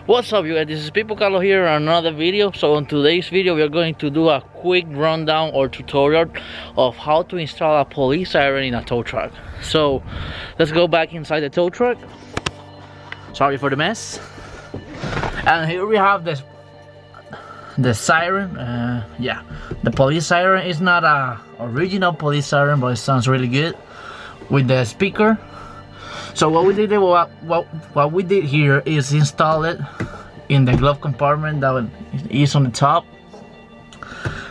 What's up, you guys? This is Pipo Calo here on another video. So on today's video we are going to do a quick rundown or tutorial of how to install a police siren in a tow truck. So let's go back inside the tow truck. Sorry for the mess. And here we have the siren. Yeah, the police siren is not a original police siren, but it sounds really good with the speaker. So what we did here is install it in the glove compartment that is on the top,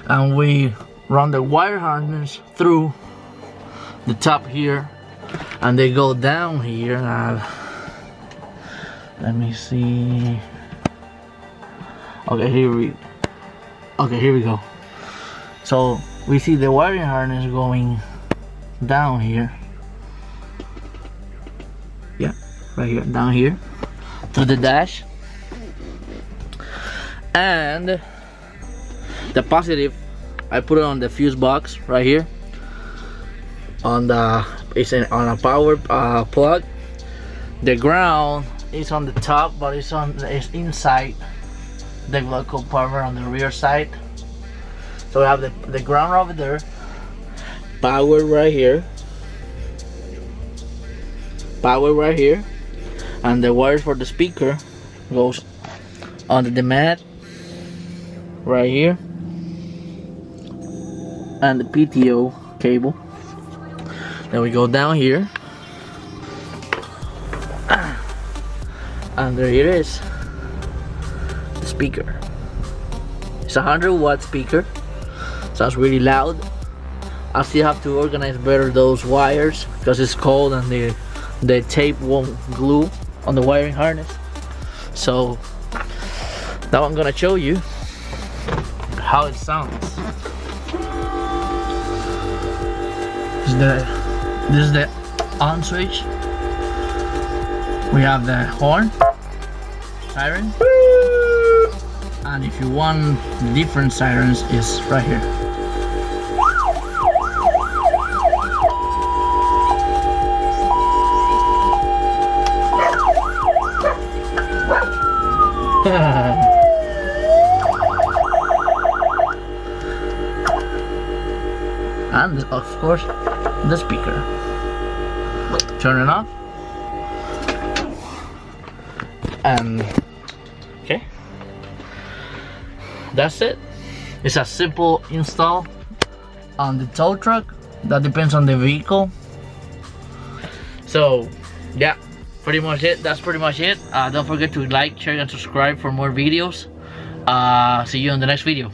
and we run the wire harness through the top here, and they go down here. Let me see. Okay, here we go. So we see the wiring harness going down here. Yeah, right here, down here, through the dash. And the positive, I put it on the fuse box right here. On a power plug. The ground is on the top, but it's inside the glove compartment on the rear side. So we have the ground over there, power right here, and the wires for the speaker goes under the mat right here, and the PTO cable. Then we go down here, and there it is, the speaker. It's a 100-watt speaker, sounds really loud. I still have to organize better those wires because it's cold and the tape won't glue on the wiring harness. So now I'm gonna show you how it sounds. This is the on switch. We have the horn, siren, and if you want different sirens, is right here. And of course the speaker. Turn it off, and okay, that's it. It's a simple install on the tow truck. That depends on the vehicle. So yeah, pretty much it. That's pretty much it. Don't forget to like, share, and subscribe for more videos. See you in the next video.